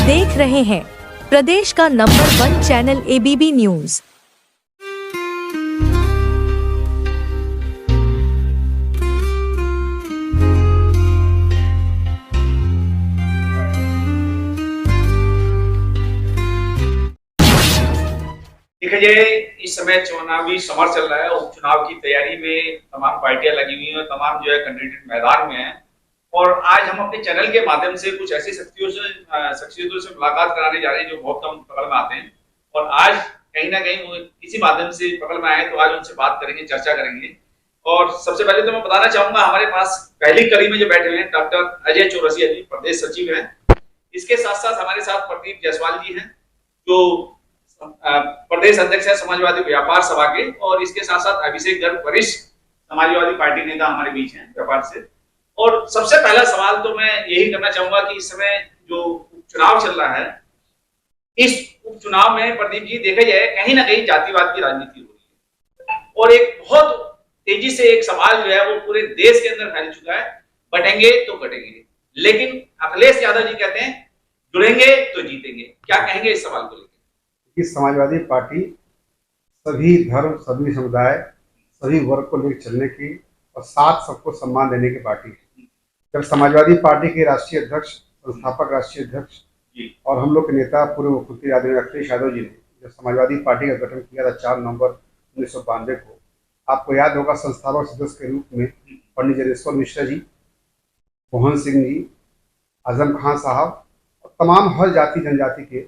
देख रहे हैं प्रदेश का नंबर 1 चैनल एबीपी न्यूज। देखिए, इस समय चुनावी समर चल रहा है। उपचुनाव की तैयारी में तमाम पार्टियां लगी हुई हैं, तमाम जो है कैंडिडेट मैदान में हैं। और आज हम अपने चैनल के माध्यम से कुछ ऐसी शख्सियतों से मुलाकात कराने जा रहे हैं जो बहुत कम पकड़ में आते हैं। और आज कहीं ना कहीं वो किसी माध्यम से पकड़ में आए, तो आज उनसे बात करेंगे, चर्चा करेंगे। और सबसे पहले तो मैं बताना चाहूंगा, हमारे पास पहली कड़ी में जो बैठे हुए हैं डॉक्टर अजय चौरसिया जी, प्रदेश सचिव हैं। इसके साथ साथ हमारे साथ प्रदीप जायसवाल जी हैं, जो प्रदेश अध्यक्ष है समाजवादी व्यापार सभा के। और इसके साथ साथ अभिषेक गर्ग, वरिष्ठ समाजवादी पार्टी नेता हमारे बीच हैं व्यापार से। और सबसे पहला सवाल तो मैं यही करना चाहूंगा कि इस समय जो उपचुनाव चल रहा है, इस उपचुनाव में प्रदीप जी देखा जाए कहीं ना कहीं जातिवाद की राजनीति हो रही है। और एक बहुत तेजी से एक सवाल जो है वो पूरे देश के अंदर फैल चुका है, बटेंगे तो कटेंगे। लेकिन अखिलेश यादव जी कहते हैं जुड़ेंगे तो जीतेंगे। क्या कहेंगे इस सवाल को लेकर? कि समाजवादी पार्टी सभी धर्म, सभी समुदाय, सभी वर्ग को लेकर चलने की और साथ सबको सम्मान देने की पार्टी है। जब समाजवादी पार्टी के राष्ट्रीय अध्यक्ष, संस्थापक राष्ट्रीय अध्यक्ष और हम लोग के नेता पूर्व मुख्यमंत्री आदरणीय अखिलेश यादव जी ने जब समाजवादी पार्टी का गठन किया था 4 नवंबर 1992 को, आपको याद होगा, संस्थापक सदस्य के रूप में पंडित जनेश्वर मिश्रा जी, मोहन सिंह जी, आजम खान साहब और तमाम हर जाति जनजाति के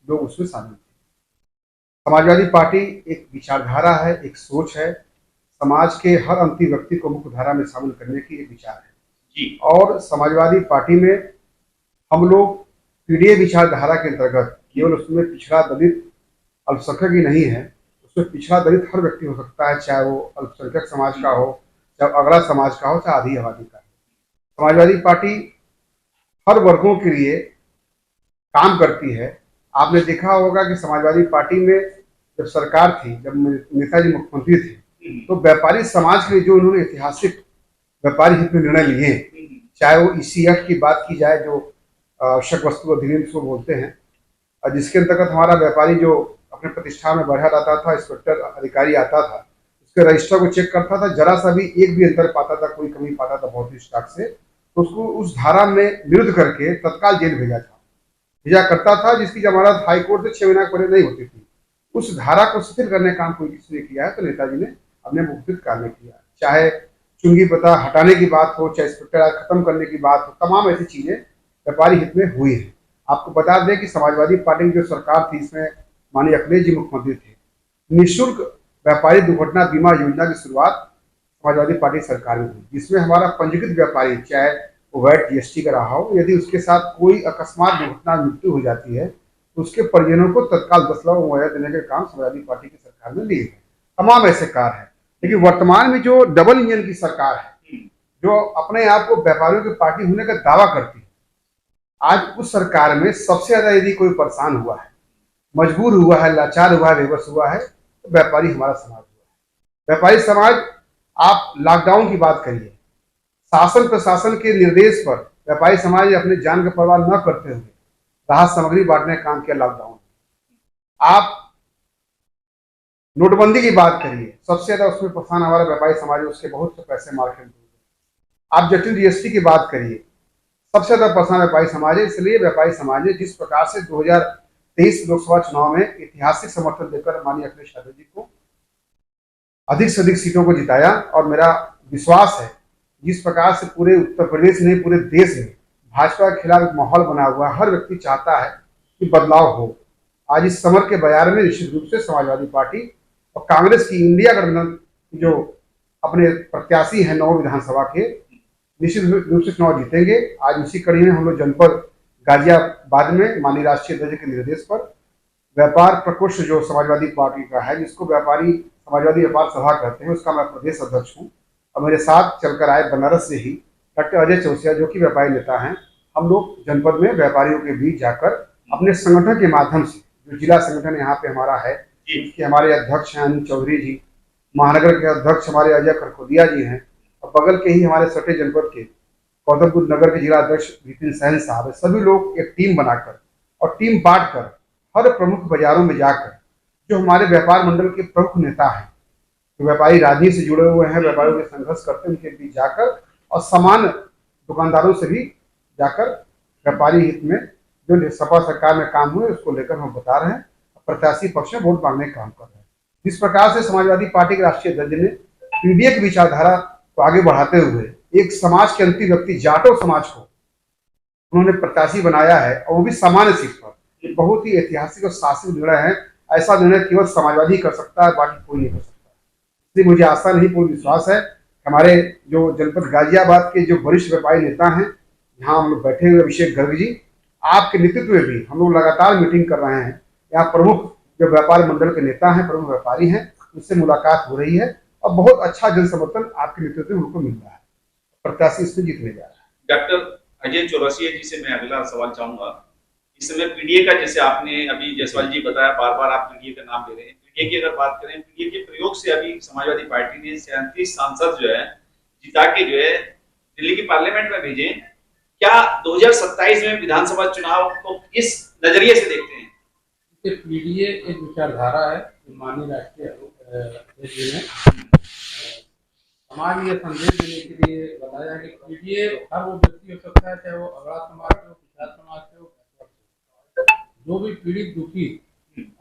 लोग उसमें शामिल थे। समाजवादी पार्टी एक विचारधारा है, एक सोच है, समाज के हर अंतिम व्यक्ति को मुख्य धारा में शामिल करने की एक विचार है जी। और समाजवादी पार्टी में हम लोग पीढ़ीय विचारधारा के अंतर्गत केवल उसमें पिछड़ा दलित अल्पसंख्यक ही नहीं है, उसमें पिछड़ा दलित हर व्यक्ति हो सकता है, चाहे वो अल्पसंख्यक समाज का हो, चाहे अगड़ा समाज का हो, चाहे आधी आबादी का हो। समाजवादी पार्टी हर वर्गों के लिए काम करती है। आपने देखा होगा कि समाजवादी पार्टी में जब सरकार थी, जब नेताजी मुख्यमंत्री थे, तो व्यापारी समाज के लिए जो उन्होंने ऐतिहासिक व्यापारी हित में निर्णय लिए, चाहे वो ईसीएफ की बात की जाए, जो आवश्यक वस्तु अधिनियम को बोलते हैं, और जिसके अंतर्गत हमारा व्यापारी जो अपने प्रतिष्ठान में बढ़ा रहता था, इंस्पेक्टर अधिकारी आता था, उसके रजिस्टर को चेक करता था, जरा सा भी एक भी अंतर पाता था, कोई कमी पाता था भौतिक स्टॉक से, तो उसको उस धारा में विरुद्ध करके तत्काल जेल भेजा करता था, जिसकी जमानत हाईकोर्ट से 6 महीने पहले नहीं होती थी। उस धारा को शिथिल करने का काम कोई किसी ने किया है तो नेताजी ने अपने मुख्तित कार्य किया। चाहे चुंगी पता हटाने की बात हो, चाहे इंस्पेक्टर खत्म करने की बात हो, तमाम ऐसी चीजें व्यापारी हित में हुई है। आपको बता दें कि समाजवादी पार्टी की जो सरकार थी, इसमें माननीय अखिलेश जी मुख्यमंत्री थे, निःशुल्क व्यापारी दुर्घटना बीमा योजना की शुरुआत समाजवादी पार्टी सरकार में हुई, जिसमें हमारा पंजीकृत व्यापारी, चाहे वो वैट जीएसटी का रहा हो, यदि उसके साथ कोई अकस्मात दुर्घटना मृत्यु हो जाती है तो उसके परिजनों को तत्काल 10 लाख मुआवजा देने के काम समाजवादी पार्टी की सरकार ने लिए हैं। तमाम ऐसे कार्य हैं। लेकिन वर्तमान में जो डबल इंजन की सरकार है, जो अपने आप को व्यापारियों की पार्टी होने का दावा करती है, आज उस सरकार में सबसे ज्यादा यदि कोई परेशान हुआ है, मजबूर हुआ है, लाचार हुआ है, बेबस हुआ है, तो व्यापारी हमारा समाज हुआ है। व्यापारी समाज, आप लॉकडाउन की बात करिए, शासन प्रशासन के निर्देश पर व्यापारी समाज अपने जान का परवाह न करते हुए राहत सामग्री बांटने का काम किया लॉकडाउन। आप नोटबंदी की बात करिए, सबसे ज्यादा उसमें परेशान हमारा व्यापारी समाज है, उसके बहुत से पैसे मार्केट में। आप जटिल जीएसटी की बात करिए, सबसे ज्यादा परेशान व्यापारी समाज है। इसलिए व्यापारी समाज ने जिस प्रकार से 2023 लोकसभा चुनाव में ऐतिहासिक समर्थन देकर माननीय अखिलेश यादव जी को अधिक से अधिक सीटों को जिताया, और मेरा विश्वास है जिस प्रकार से पूरे उत्तर प्रदेश नहीं पूरे देश में भाजपा के खिलाफ एक माहौल बना हुआ है, हर व्यक्ति चाहता है कि बदलाव हो। आज इस समर के बयार में निश्चित रूप से समाजवादी पार्टी और कांग्रेस की इंडिया गठबंधन जो अपने प्रत्याशी हैं 9 विधानसभा के, निश्चित रूप से चुनाव जीतेंगे। आज इसी कड़ी में हम लोग जनपद गाजियाबाद में माननीय राष्ट्रीय अध्यक्ष के निर्देश पर व्यापार प्रकोष्ठ जो समाजवादी पार्टी का है, जिसको व्यापारी समाजवादी व्यापार सभा कहते हैं, उसका मैं प्रदेश अध्यक्ष हूँ। और मेरे साथ चलकर आए बनारस से ही डॉक्टर अजय चौरसिया, जो कि व्यापारी नेता हैं। हम लोग जनपद में व्यापारियों के बीच जाकर अपने संगठन के माध्यम से, जो जिला संगठन यहाँ पे हमारा है, इसके हमारे अध्यक्ष हैं अनिल चौधरी जी, महानगर के अध्यक्ष हमारे अजय करखोदिया जी हैं, और बगल के ही हमारे सटे जनपद के गौतम बुद्ध नगर के जिला अध्यक्ष विपिन सहन साहब है। सभी लोग एक टीम बनाकर और टीम बांटकर हर प्रमुख बाजारों में जाकर जो हमारे व्यापार मंडल के प्रमुख नेता हैं, जो व्यापारी राजनीति से जुड़े हुए हैं, व्यापारियों के संघर्ष करते हैं, उनके बीच जाकर और समान दुकानदारों से भी जाकर व्यापारी हित में जो सपा सरकार में काम हुए उसको लेकर हम बता रहे हैं, प्रत्याशी पक्ष में वोट मांगने का काम कर रहे हैं। जिस प्रकार से समाजवादी पार्टी के राष्ट्रीय अध्यक्ष ने पीडीए की विचारधारा को आगे बढ़ाते हुए एक समाज के अंतिम व्यक्ति जाटो समाज को उन्होंने प्रत्याशी बनाया है, और वो भी सामान्य सीट पर, ये बहुत ही ऐतिहासिक और साहसिक निर्णय है। ऐसा निर्णय केवल समाजवादी कर सकता है, बाकी कोई नहीं कर सकता। इसलिए मुझे आशा नहीं, पूर्ण विश्वास है हमारे जो जनपद गाजियाबाद के जो वरिष्ठ व्यापारी नेता हैं, यहाँ हम लोग बैठे हुए अभिषेक गर्ग जी, आपके नेतृत्व में भी हम लोग लगातार मीटिंग कर रहे हैं। यहाँ प्रमुख जो व्यापार मंडल के नेता हैं, प्रमुख व्यापारी हैं, उनसे मुलाकात हो रही है और बहुत अच्छा जन समर्थन आपके नेतृत्व में उनको मिल रहा है। प्रत्याशी इसमें जीतने जा रहा है। डॉक्टर अजय चौरसिया जी से मैं अगला सवाल चाहूंगा। इस समय पीडीए का, जैसे आपने अभी जायसवाल जी बताया, बार बार आप पीडीए का नाम ले रहे हैं। पीडीए की अगर बात करें, पीडीए के प्रयोग से अभी समाजवादी पार्टी ने 37 सांसद जो है जिता के जो है दिल्ली की पार्लियामेंट में भेजे। क्या 2027 में विधानसभा चुनाव को किस नजरिए से देखते हैं? पीडीए एक विचारधारा है, माननीय राष्ट्रीय अध्यक्ष जी ने समाज में संदेश देने के लिए बताया है कि पीडीए हर वो व्यक्ति हो सकता है, चाहे वो अगड़ा समाज से हो, पिछड़ा समाज से हो, जो भी पीड़ित, दुखी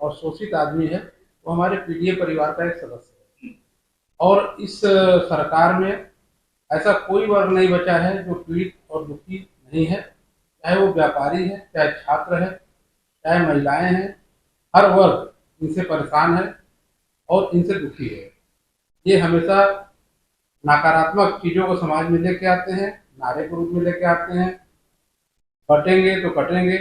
और शोषित आदमी है वो हमारे पीडीए परिवार का एक सदस्य है। और इस सरकार में ऐसा कोई वर्ग नहीं बचा है जो पीड़ित और दुखी नहीं है, चाहे वो व्यापारी है, चाहे छात्र है, चाहे महिलाएं हैं, हर वर्ग इनसे परेशान है और इनसे दुखी है। ये हमेशा नकारात्मक चीजों को समाज में लेके आते हैं, नारे के रूप में लेके आते हैं, बटेंगे तो कटेंगे।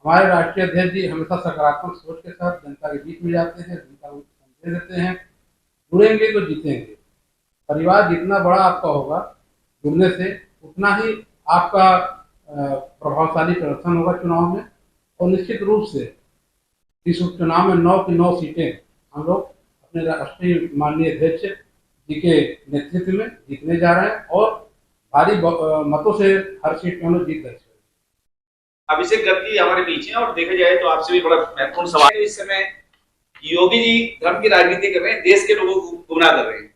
हमारे राष्ट्रीय अध्यक्ष जी हमेशा सकारात्मक सोच के साथ जनता के बीच में जाते हैं, जनता को संदेश देते हैं, जुड़ेंगे तो जीतेंगे। परिवार जितना बड़ा आपका होगा, जुड़ने से उतना ही आपका प्रभावशाली प्रदर्शन होगा चुनाव में। और निश्चित रूप से इस उपचुनाव में 9 की 9 सीटें हम लोग अपने राष्ट्रीय माननीय अध्यक्ष जी के नेतृत्व में जीतने जा रहे हैं और भारी मतों से हर सीट में हम लोग जीत दर्ज करेंगे। अभिषेक गर्ग जी हमारे बीच हैं और देखा जाए तो आपसे भी बड़ा महत्वपूर्ण सवाल है। इस समय योगी जी धर्म की राजनीति कर रहे हैं, देश के लोगों को गुमराह कर रहे हैं।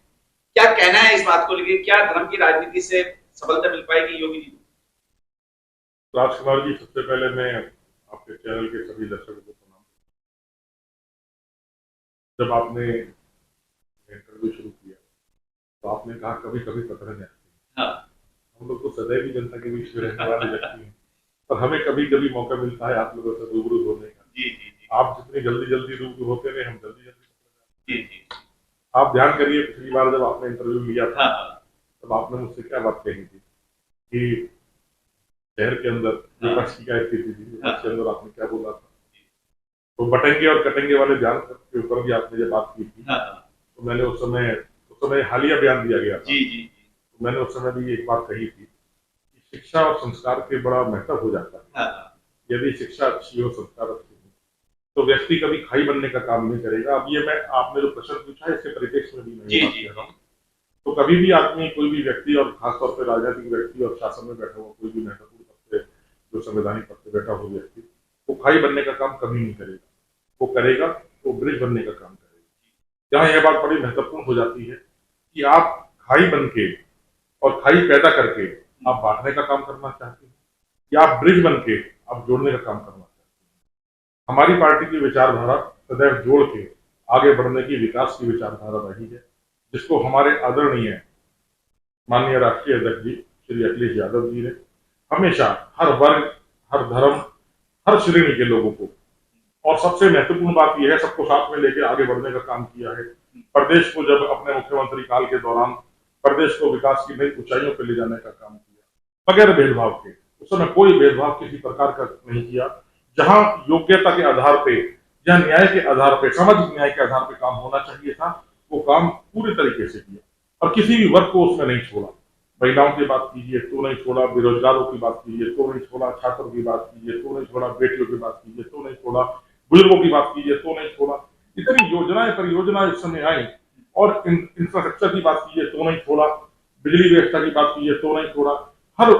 क्या कहना है इस बात को लेकर? क्या धर्म की राजनीति से सफलता मिल पाएगी योगी जी? राजकुमार जी, सबसे पहले मैं आपके चैनल के सभी दर्शकों को प्रणाम। जब आपने इंटरव्यू शुरू किया तो आपने कहा कभी कभी पत्थर नहीं आते। हाँ। हम लोग तो सदैव ही जनता के बीच में रहने वाले व्यक्ति हैं, पर हमें कभी कभी मौका मिलता है आप लोगों से रूबरू होने का। जी जी जी। आप जितनी जल्दी जल्दी रूबरू होते रहे, हम जल्दी जल्दी। जी जी। आप ध्यान करिए, पिछली बार जब आपने इंटरव्यू लिया था तब आपने मुझसे क्या बात कही थी कि शहर के अंदर विपक्ष की क्या स्थिति थी, विपक्ष के अंदर आपने क्या बोला था, तो बटेंगे और कटेंगे वाले बयान के ऊपर भी आपने जब बात की थी। तो मैंने उस समय हालिया बयान दिया गया था। जी जी। तो मैंने उस समय भी एक बात कही थी कि शिक्षा और संस्कार के बड़ा महत्व हो जाता है। यदि शिक्षा अच्छी हो, संस्कार अच्छे हो, तो व्यक्ति कभी खाई बनने का काम नहीं करेगा। अब ये मैं आपने जो प्रश्न पूछा है इसके परिप्रेक्ष्य में भी मैं बात कह रहा हूँ। तो कभी भी आदमी, कोई भी व्यक्ति, और खासतौर पर राजनीतिक व्यक्ति और शासन में बैठा हुआ कोई भी महत्वपूर्ण पद पे, जो संवैधानिक पद पे बैठा हुआ व्यक्ति, वो खाई बनने का काम कभी नहीं करेगा। वो करेगा तो ब्रिज बनने का काम करेगा। यहाँ यह बात बड़ी महत्वपूर्ण हो जाती है कि आप खाई बन के और खाई पैदा करके आप बांटने का काम करना चाहते हैं या आप ब्रिज बन के आप जोड़ने का काम करना चाहते हैं। हमारी पार्टी की विचारधारा सदैव जोड़ के आगे बढ़ने की, विकास की विचारधारा रही है, जिसको हमारे आदरणीय माननीय राष्ट्रीय अध्यक्ष जी श्री अखिलेश यादव जी ने हमेशा हर वर्ग, हर धर्म, हर श्रेणी के लोगों को, और सबसे महत्वपूर्ण बात यह है, सबको साथ में लेकर आगे बढ़ने का काम किया है। प्रदेश को जब अपने मुख्यमंत्री काल के दौरान प्रदेश को विकास की नई ऊंचाइयों पर ले जाने का काम किया, बगैर भेदभाव के। उस समय कोई भेदभाव किसी प्रकार का नहीं किया। जहां योग्यता के आधार पे, जहां न्याय के आधार पे, सामाजिक न्याय के आधार पे काम होना चाहिए था, वो काम पूरी तरीके से किया और किसी भी वर्ग को उसमें नहीं छोड़ा। महिलाओं की बात कीजिए तो नहीं छोड़ा, बेरोजगारों की बात कीजिए तो नहीं छोड़ा, छात्रों की बात कीजिए तो नहीं छोड़ा, बेटियों की बात कीजिए तो नहीं छोड़ा, बुजुर्गों की बात कीजिए तो नहीं छोड़ा। इतनी योजनाएं परियोजनाएं इस समय आई, और इंफ्रास्ट्रक्चर की बात कीजिए तो नहीं छोड़ा, बिजली व्यवस्था की बात कीजिए तो नहीं छोड़ा। हर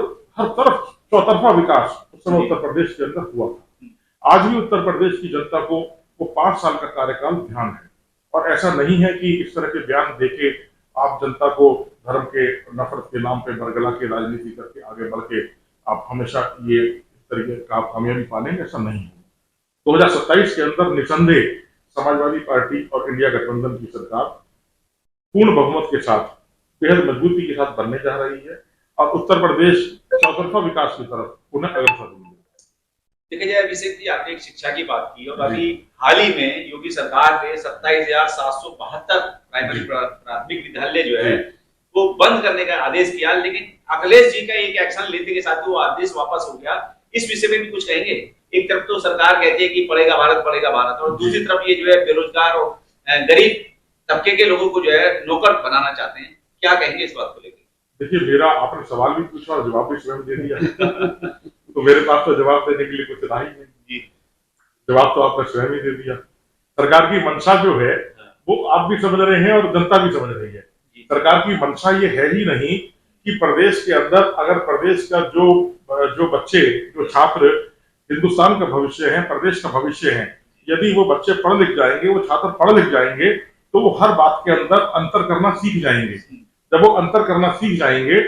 तरफ चौतरफा विकास उस समय उत्तर प्रदेश के अंदर हुआ था। आज भी उत्तर प्रदेश की जनता को वो 5 साल का कार्यकाल ध्यान है, और ऐसा नहीं है कि इस तरह के बयान देके आप जनता को धर्म के नफरत के नाम पे बरगला के राजनीति करके आगे बढ़ के आप हमेशा ये इस तरीके का कामयाबी पालेंगे, ऐसा नहीं है। 2027 के अंदर निसंदेह समाजवादी पार्टी और इंडिया गठबंधन की सरकार पूर्ण बहुमत के साथ, बेहद मजबूती के साथ बनने जा रही है, और उत्तर प्रदेश चौतरफा विकास की तरफ पुनः अग्रसर होंगे। देखिए जाए, अभिषेक जी, आपने एक शिक्षा की बात की, और अभी हाल ही में योगी सरकार ने 27,772 प्राइमरी प्राथमिक विद्यालय जो है वो बंद करने का आदेश किया, लेकिन अखिलेश जी का एक एक्शन लेते के साथ वो आदेश वापस हो गया। इस विषय में भी कुछ कहेंगे? एक तरफ तो सरकार कहती है कि पढ़ेगा भारत, और दूसरी तरफ ये जो है बेरोजगार और गरीब तबके के लोगों को जो है नौकर बनाना चाहते हैं। क्या कहेंगे इस बात को लेकर? देखिए, मेरा आपने सवाल भी पूछा और जवाब भी स्वयं दे दिया तो मेरे पास तो जवाब देने के लिए कुछ रहा ही नहीं। जवाब तो आपने स्वयं ही दे दिया। सरकार की मंशा जो है वो आप भी समझ रहे हैं और जनता भी समझ रही है। सरकार की मंशा ये है ही नहीं कि प्रदेश के अंदर, अगर प्रदेश का जो बच्चे, जो छात्र हिंदुस्तान का भविष्य है, प्रदेश का भविष्य है, यदि वो बच्चे पढ़ लिख जाएंगे, वो छात्र पढ़ लिख जाएंगे, तो वो हर बात के अंदर अंतर करना सीख जाएंगे। जब वो अंतर करना सीख जाएंगे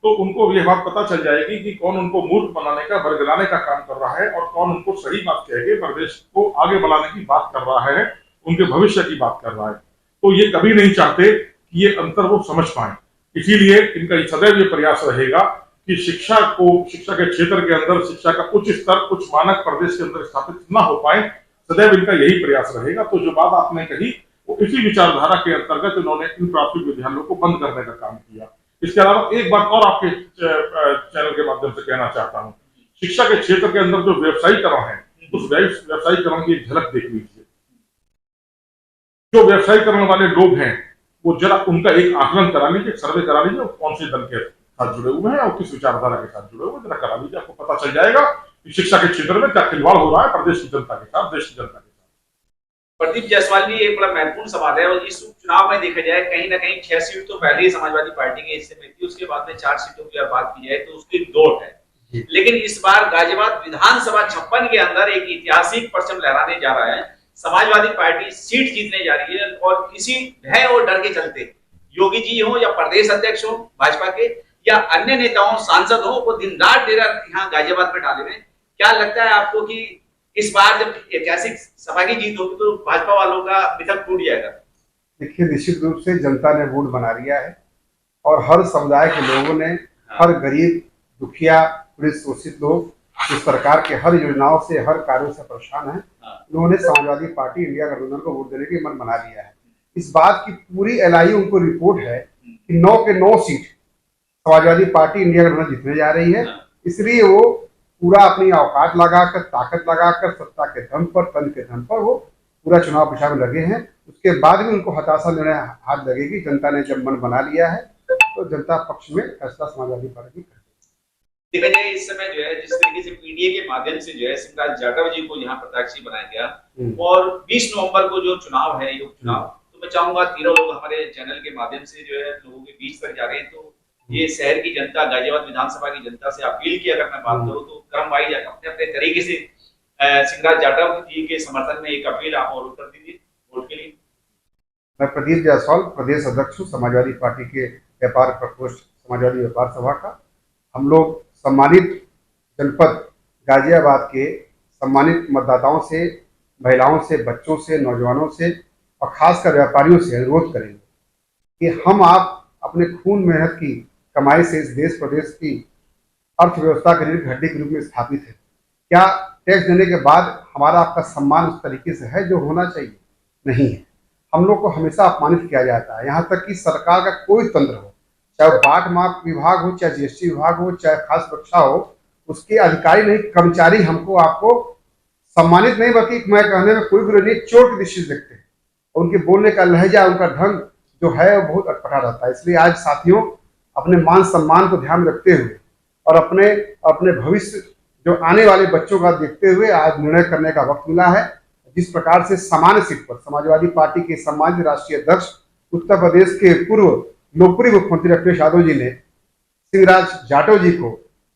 तो उनको ये बात पता चल जाएगी कि कौन उनको मूर्ख बनाने का, बरगलाने का काम कर रहा है, और कौन उनको सही बात कह के प्रदेश को आगे बढ़ाने की बात कर रहा है, उनके भविष्य की बात कर रहा है। तो ये कभी नहीं चाहते कि ये अंतर वो समझ पाए। इसीलिए इनका सदैव ये प्रयास रहेगा कि शिक्षा के क्षेत्र के अंदर शिक्षा का उच्च स्तर, कुछ मानक प्रदेश के अंदर स्थापित न हो पाए, सदैव इनका यही प्रयास रहेगा। तो जो बात आपने कही वो इसी विचारधारा के अंतर्गत उन्होंने इन प्राथमिक विद्यालयों को बंद करने का काम किया। इसके अलावा एक बात और आपके चैनल के माध्यम से कहना चाहता हूँ, शिक्षा के क्षेत्र के अंदर जो व्यवसायीकरण है, उस व्यवसायीकरण की झलक देख लीजिए। जो व्यवसायीकरण वाले लोग हैं वो जरा उनका एक आकलन करा लीजिए, सर्वे करा लीजिए, कौन से दल के साथ जुड़े हुए हैं और किस विचारधारा के साथ जुड़े हुए हैं, जरा करा लीजिए। आपको पता चल जाएगा कि शिक्षा के क्षेत्र में क्या खिलवाड़ हो रहा है प्रदेश की जनता के साथ, देश की जनता के साथ। प्रदीप जायसवाल जी, एक बड़ा महत्वपूर्ण सवाल है, और इस उपचुनाव में देखा जाए कहीं ना कहीं 6 सीट तो पहले ही समाजवादी पार्टी के हिस्से में थी, उसके बाद में 4 सीटों की बात की जाए तो उसकी दौड़ है। लेकिन इस बार गाजियाबाद विधानसभा 56 के अंदर एक ऐतिहासिक परचम लहराने जा रहा है। समाजवादी पार्टी सीट जीतने जा रही है, और इसी भय और डर के चलते योगी जी हो या प्रदेश अध्यक्ष हो भाजपा के या अन्य नेताओं, सांसद हो, वो दिन रात डेरा यहाँ गाजियाबाद में डाले हुए। क्या लगता है आपको कि इस बार जब ऐतिहासिक सभा की जीत होगी तो भाजपा वालों का मिथक टूट जाएगा? देखिए, निश्चित रूप से जनता ने वोट बना लिया है, और हर समुदाय के लोगों ने, हर गरीब, दुखिया, पीड़ित, शोषित लोग जो सरकार के हर योजनाओं से, हर कार्यों से परेशान हैं, उन्होंने समाजवादी पार्टी इंडिया गठबंधन को वोट देने की मन बना लिया है। इस बात की पूरी एलआईयू उनको रिपोर्ट है कि 9 के 9 सीट समाजवादी पार्टी इंडिया गठबंधन जीतने जा रही है। इसलिए वो पूरा अपनी औकात लगाकर, ताकत लगाकर, सत्ता के दम पर, तन के दम पर वो पूरा चुनाव प्रचार में लगे हैं। उसके बाद भी उनको हताशा लेने हाथ लगेगी। जनता ने जब मन बना लिया है तो जनता पक्ष में फैसला समाजवादी पार्टी करेगी। देखा जाए इस समय जो है जिस तरीके से पीडीए के माध्यम से जो है शिवराज जाटव जी को यहाँ प्रत्याशी बनाया गया, और 20 नवंबर को जो चुनाव है, ये उपचुनाव, तो मैं चाहूंगा तीनों लोग हमारे चैनल के माध्यम से जो है लोगों के बीच तक जा रहे हैं। तो ये शहर की जनता, गाजियाबाद विधानसभा की जनता से अपील की अगर मैं बात करूँ तो क्रम वाइज अपने अपने तरीके से शिवराज जाटव जी के समर्थन में एक अपील आप और कर दीजिए वोट के लिए। मैं प्रदीप जायसवाल, प्रदेश अध्यक्ष हूँ समाजवादी पार्टी के व्यापार प्रकोष्ठ समाजवादी व्यापार सभा का। हम लोग सम्मानित जनपद गाजियाबाद के सम्मानित मतदाताओं से, महिलाओं से, बच्चों से, नौजवानों से और खासकर व्यापारियों से अनुरोध करेंगे कि हम आप अपने खून मेहनत की कमाई से इस देश प्रदेश की अर्थव्यवस्था के रीढ़ हड्डी के रूप में स्थापित है। क्या टैक्स देने के बाद हमारा आपका सम्मान उस तरीके से है जो होना चाहिए? नहीं है। हम लोग को हमेशा अपमानित किया जाता है। यहाँ तक कि सरकार का कोई तंत्र हो, चाहे बाट मार्क विभाग हो, चाहे जीएसटी विभाग हो, चाहे खास सुरक्षा हो, उसके अधिकारी नहीं, कर्मचारी हमको आपको सम्मानित नहीं, बल्कि मैं कहने में कोई बुराई नहीं, चोट की दृष्टि से देखते हैं। उनके बोलने का लहजा, उनका ढंग जो है वो बहुत अटपटा रहता है। इसलिए आज साथियों, अपने मान सम्मान को ध्यान में रखते हुए और अपने भविष्य जो आने वाले बच्चों का देखते हुए आज निर्णय करने का वक्त मिला है। जिस प्रकार से सामान्य सीट पर समाजवादी पार्टी के सम्मानित राष्ट्रीय अध्यक्ष, उत्तर प्रदेश के पूर्व लोकप्रिय मुख्यमंत्री अखिलेश यादव जी ने शिवराज जाटव जी को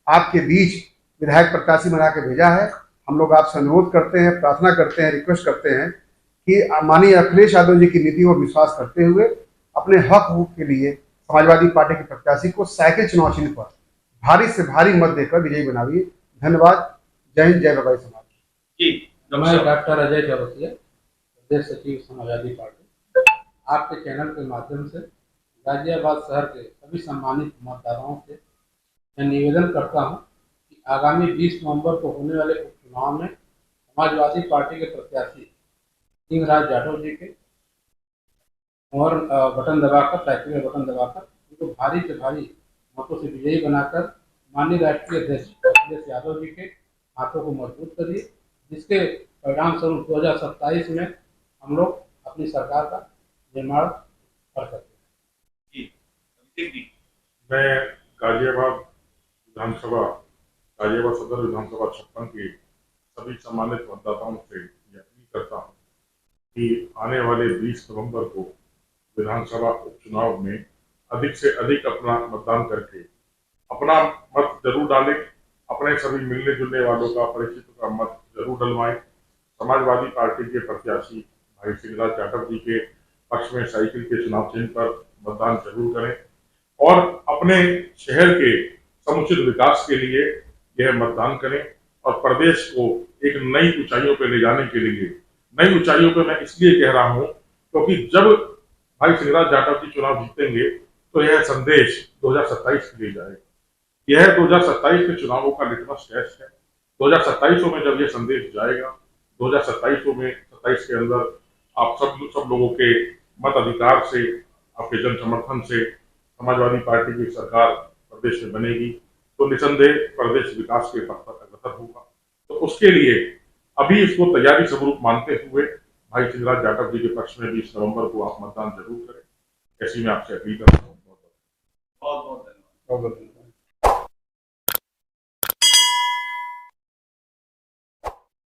आपके बीच विधायक प्रत्याशी बना के भेजा है, हम लोग आपसे अनुरोध करते हैं, प्रार्थना करते हैं, रिक्वेस्ट करते हैं कि माननीय अखिलेश यादव जी की नीतियों पर विश्वास करते हुए अपने हक हकूक के लिए समाजवादी पार्टी के प्रत्याशी को साइकिल चुनाव चिन्ह पर भारी से भारी मत देकर विजयी बनाइए। धन्यवाद। जय हिंद, जय बाबाई समाज। जी मैं डॉक्टर अजय चौरसिया, प्रदेश सचिव समाजवादी पार्टी, आपके चैनल के माध्यम से गाजियाबाद शहर के सभी सम्मानित मतदाताओं से मैं निवेदन करता हूं कि आगामी 20 नवंबर को होने वाले उपचुनाव में समाजवादी पार्टी के प्रत्याशी सिंहराज जाटव जी के और बटन दबाकर, साइकिल में बटन दबाकर उनको भारी से भारी मतों से विजयी बनाकर माननीय राष्ट्रीय अध्यक्ष अखिलेश यादव जी के हाथों को मजबूत करिए, जिसके परिणाम स्वरूप 2027 में हम लोग अपनी सरकार का निर्माण कर सकते हैं। जी मैं गाजियाबाद सदर विधानसभा 56 के सभी सम्मानित मतदाताओं से ये अपील करता हूँ कि आने वाले 20 नवंबर को विधानसभा उपचुनाव में अधिक से अधिक अपना मतदान करके अपना मत जरूर डालें। अपने सभी मिलने जुलने वालों का, परिचितों का मत जरूर डलवाएं। समाजवादी पार्टी के प्रत्याशी भाई सिंहराज जाटव जी के पक्ष में साइकिल के चुनाव चिन्ह पर मतदान जरूर करें और अपने शहर के समुचित विकास के लिए यह मतदान करें और प्रदेश को एक नई ऊंचाइयों पर ले जाने के लिए, नई ऊंचाइयों पर मैं इसलिए कह रहा हूं क्योंकि जब भाई सिंहराज जाटव जी चुनाव जीतेंगे तो यह संदेश 2027 के लिए जाएगा। यह 2027 के चुनावों का लिटमस टेस्ट है। 2027 में जब यह संदेश जाएगा, 2027 के अंदर आप सब लोगों के मत अधिकार से, आपके जन समर्थन से समाजवादी पार्टी की सरकार प्रदेश में बनेगी तो निसंदेह प्रदेश विकास के पथ पर अग्रसर होगा। तो उसके लिए अभी इसको तैयारी स्वरूप मानते हुए भाई सिंहराज जाटव जी के पक्ष में 20 नवंबर को आप मतदान जरूर करें, ऐसी मैं आपसे अपील करता हूँ। बहुत बहुत धन्यवाद।